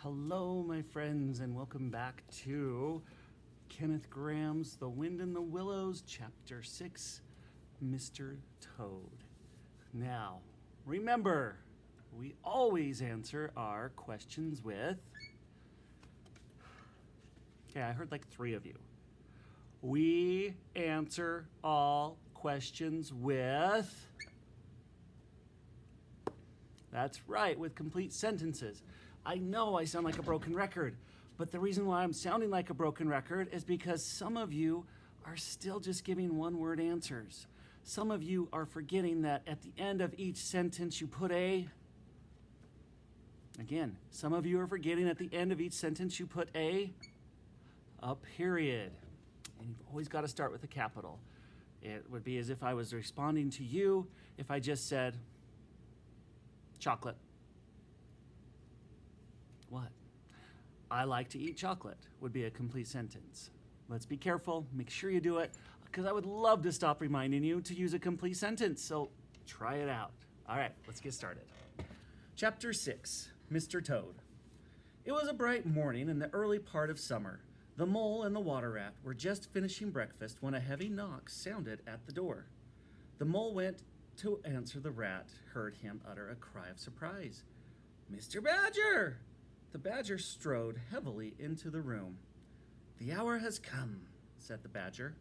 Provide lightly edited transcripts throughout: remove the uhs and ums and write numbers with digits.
Hello, my friends, and welcome back to Kenneth Graham's The Wind in the Willows, Chapter 6, Mr. Toad. Now, remember, we always answer our questions with... Okay, I heard like 3 of you. We answer all questions with... That's right, with complete sentences. I know I sound like a broken record, but the reason why I'm sounding like a broken record is because some of you are still just giving one-word answers. Some of you are forgetting that at the end of each sentence you put a... Again, some of you are forgetting at the end of each sentence you put a period. And you've always got to start with a capital. It would be as if I was responding to you if I just said, chocolate. What? I like to eat chocolate would be a complete sentence. Let's be careful. Make sure you do it, because I would love to stop reminding you to use a complete sentence. So try it out. All right, let's get started. Chapter 6, Mr. Toad. It was a bright morning in the early part of summer. The mole and the water rat were just finishing breakfast when a heavy knock sounded at the door. The mole went to answer. The rat heard him utter a cry of surprise. Mr. Badger! The badger strode heavily into the room. The hour has come, said the badger.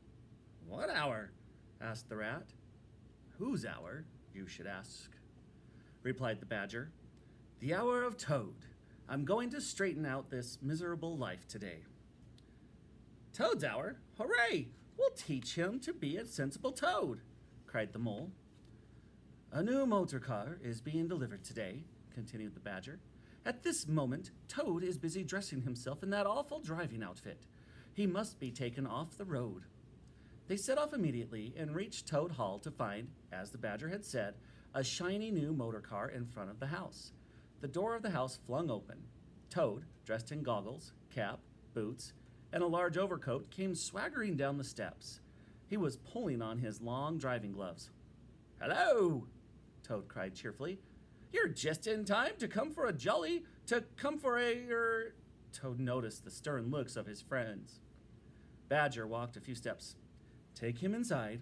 What hour? Asked the rat. Whose hour, you should ask, replied the badger. The hour of Toad. I'm going to straighten out this miserable life today. Toad's hour? Hooray! We'll teach him to be a sensible toad, cried the mole. A new motor car is being delivered today, continued the badger. At this moment, Toad is busy dressing himself in that awful driving outfit. He must be taken off the road. They set off immediately and reached Toad Hall to find, as the badger had said, a shiny new motor car in front of the house. The door of the house flung open. Toad, dressed in goggles, cap, boots, and a large overcoat, came swaggering down the steps. He was pulling on his long driving gloves. Hello, Toad cried cheerfully. You're just in time to come for a... Toad noticed the stern looks of his friends. Badger walked a few steps. Take him inside,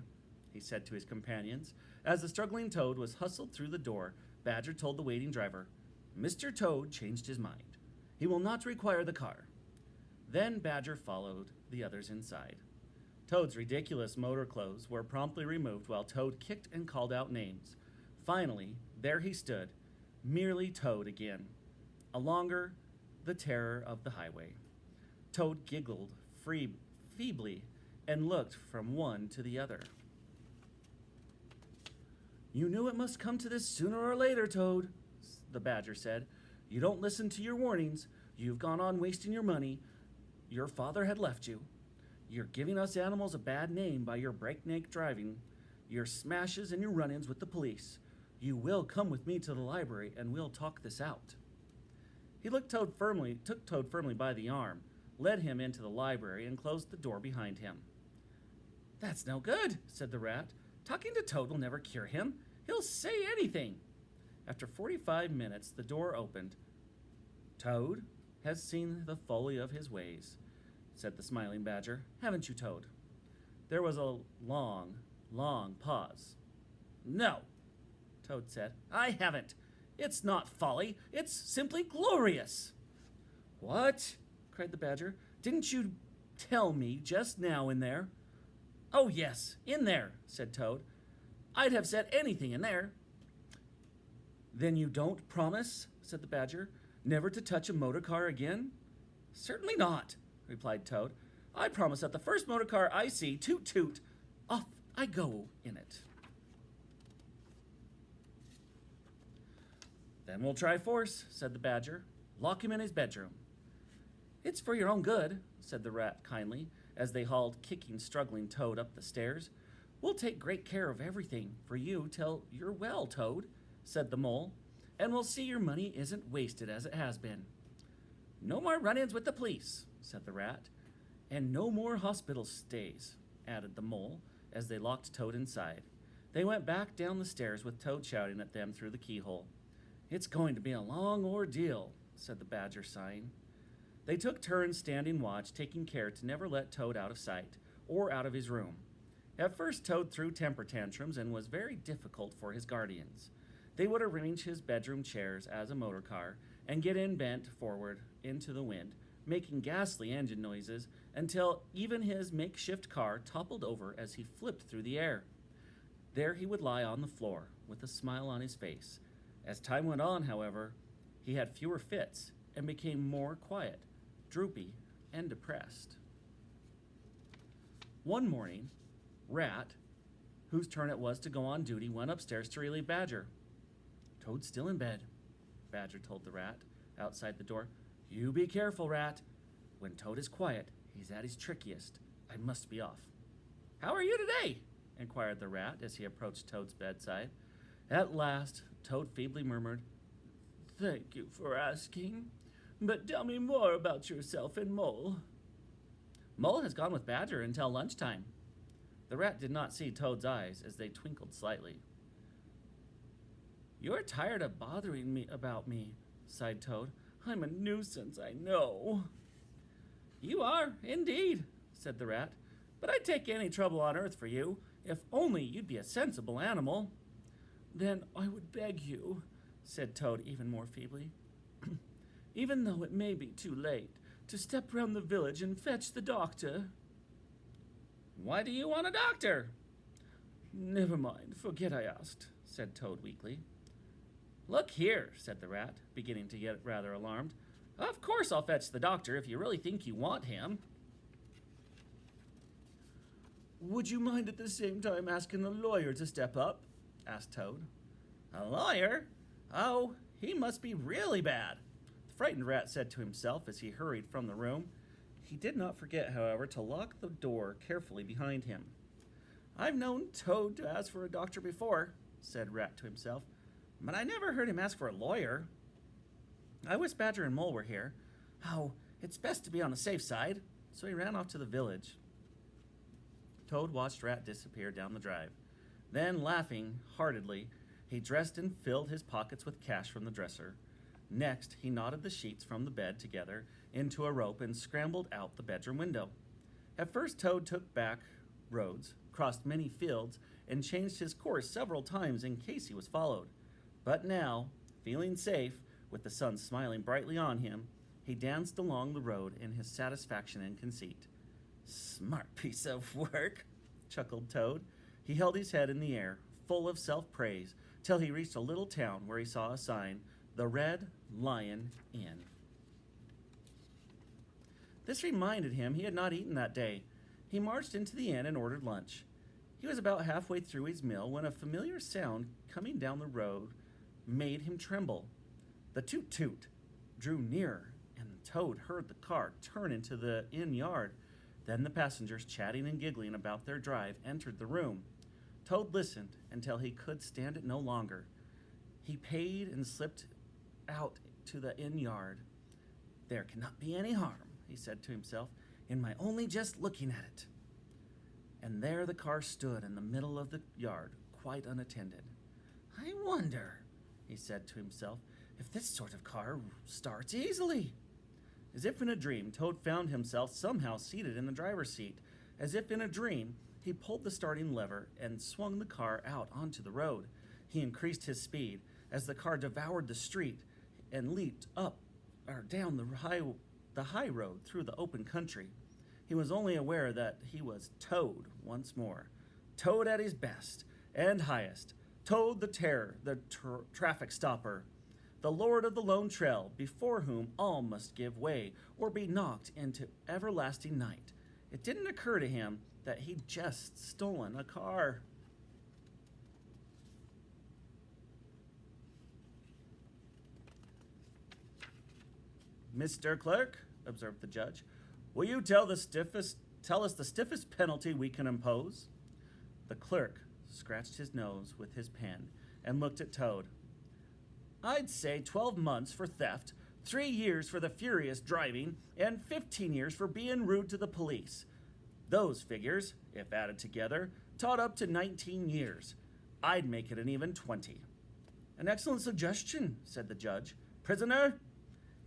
he said to his companions. As the struggling Toad was hustled through the door, Badger told the waiting driver, Mr. Toad changed his mind. He will not require the car. Then Badger followed the others inside. Toad's ridiculous motor clothes were promptly removed while Toad kicked and called out names. Finally, there he stood, merely Toad again, alonger the terror of the highway. Toad giggled feebly and looked from one to the other. You knew it must come to this sooner or later, Toad, the badger said. You don't listen to your warnings. You've gone on wasting your money. Your father had left you. You're giving us animals a bad name by your breakneck driving, your smashes and your run-ins with the police. You will come with me to the library and we'll talk this out. He took Toad firmly by the arm, led him into the library, and closed the door behind him. That's no good, said the rat. Talking to Toad will never cure him. He'll say anything. After 45 minutes, the door opened. Toad has seen the folly of his ways, said the smiling badger. Haven't you, Toad? There was a long, long pause. No, Toad said. I haven't. It's not folly. It's simply glorious. What? Cried the badger. Didn't you tell me just now in there? Oh, yes, in there, said Toad. I'd have said anything in there. Then you don't promise, said the badger, never to touch a motor car again? Certainly not, replied Toad. I promise that the first motor car I see, toot toot, off I go in it. Then we'll try force, said the badger. Lock him in his bedroom. It's for your own good, said the rat kindly, as they hauled kicking, struggling Toad up the stairs. We'll take great care of everything for you till you're well, Toad, said the mole, and we'll see your money isn't wasted as it has been. No more run-ins with the police, said the rat, and no more hospital stays, added the mole, as they locked Toad inside. They went back down the stairs with Toad shouting at them through the keyhole. It's going to be a long ordeal, said the Badger, sighing. They took turns standing watch, taking care to never let Toad out of sight or out of his room. At first, Toad threw temper tantrums and was very difficult for his guardians. They would arrange his bedroom chairs as a motor car and get in bent forward into the wind, making ghastly engine noises until even his makeshift car toppled over as he flipped through the air. There he would lie on the floor with a smile on his face. As time went on, however, he had fewer fits and became more quiet, droopy, and depressed. One morning, Rat, whose turn it was to go on duty, went upstairs to relieve Badger. "Toad's still in bed," Badger told the Rat outside the door. "You be careful, Rat. When Toad is quiet, he's at his trickiest. I must be off." "How are you today?" inquired the Rat as he approached Toad's bedside. At last, Toad feebly murmured, "Thank you for asking, but tell me more about yourself and Mole." "Mole has gone with Badger until lunchtime." The Rat did not see Toad's eyes as they twinkled slightly. "You're tired of bothering me about me," sighed Toad. "I'm a nuisance, I know." "You are, indeed," said the Rat, "but I'd take any trouble on earth for you, if only you'd be a sensible animal." "Then I would beg you," said Toad even more feebly, "even though it may be too late, to step round the village and fetch the doctor." "Why do you want a doctor?" "Never mind, forget I asked," said Toad weakly. "Look here," said the Rat, beginning to get rather alarmed. "Of course I'll fetch the doctor if you really think you want him." "Would you mind at the same time asking the lawyer to step up?" asked Toad. "A lawyer? Oh, he must be really bad," the frightened Rat said to himself as he hurried from the room. He did not forget, however, to lock the door carefully behind him. "I've known Toad to ask for a doctor before," said Rat to himself, "but I never heard him ask for a lawyer. I wish Badger and Mole were here. Oh, it's best to be on the safe side." So he ran off to the village. Toad watched Rat disappear down the drive. Then, laughing heartedly, he dressed and filled his pockets with cash from the dresser. Next, he knotted the sheets from the bed together into a rope and scrambled out the bedroom window. At first, Toad took back roads, crossed many fields, and changed his course several times in case he was followed. But now, feeling safe, with the sun smiling brightly on him, he danced along the road in his satisfaction and conceit. "Smart piece of work," chuckled Toad. He held his head in the air, full of self-praise, till he reached a little town where he saw a sign, "The Red Lion Inn." This reminded him he had not eaten that day. He marched into the inn and ordered lunch. He was about halfway through his meal when a familiar sound coming down the road made him tremble. The toot-toot drew nearer, and Toad heard the car turn into the inn yard. Then the passengers, chatting and giggling about their drive, entered the room. Toad listened until he could stand it no longer. He paid and slipped out to the inn yard. "There cannot be any harm," he said to himself, "in my only just looking at it." And there the car stood in the middle of the yard, quite unattended. "I wonder," he said to himself, "if this sort of car starts easily." As if in a dream, Toad found himself somehow seated in the driver's seat. As if in a dream, he pulled the starting lever and swung the car out onto the road. He increased his speed as the car devoured the street and leaped up or down the high road through the open country. He was only aware that he was Toad once more. Toad at his best and highest. Toad the terror, the traffic stopper. The Lord of the Lone Trail, before whom all must give way or be knocked into everlasting night. It didn't occur to him that he'd just stolen a car. "Mr. Clerk," observed the judge, "will you tell us the stiffest penalty we can impose?" The clerk scratched his nose with his pen and looked at Toad. "I'd say 12 months for theft, 3 years for the furious driving, and 15 years for being rude to the police. Those figures, if added together, tot up to 19 years. I'd make it an even 20. "An excellent suggestion," said the judge. "Prisoner?"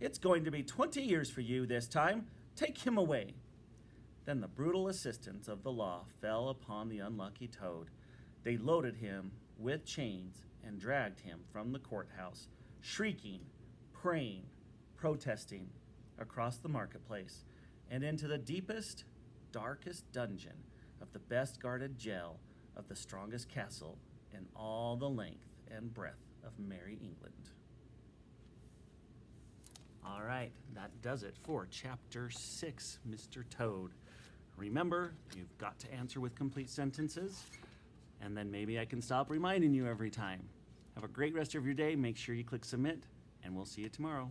It's going to be 20 years for you this time. Take him away." Then the brutal assistants of the law fell upon the unlucky Toad. They loaded him with chains and dragged him from the courthouse, shrieking, praying, protesting, across the marketplace, and into the deepest, darkest dungeon of the best guarded jail of the strongest castle in all the length and breadth of Merry England. All right, that does it for Chapter 6, Mr. Toad. Remember, you've got to answer with complete sentences, and then maybe I can stop reminding you every time. Have a great rest of your day. Make sure you click submit, and we'll see you tomorrow.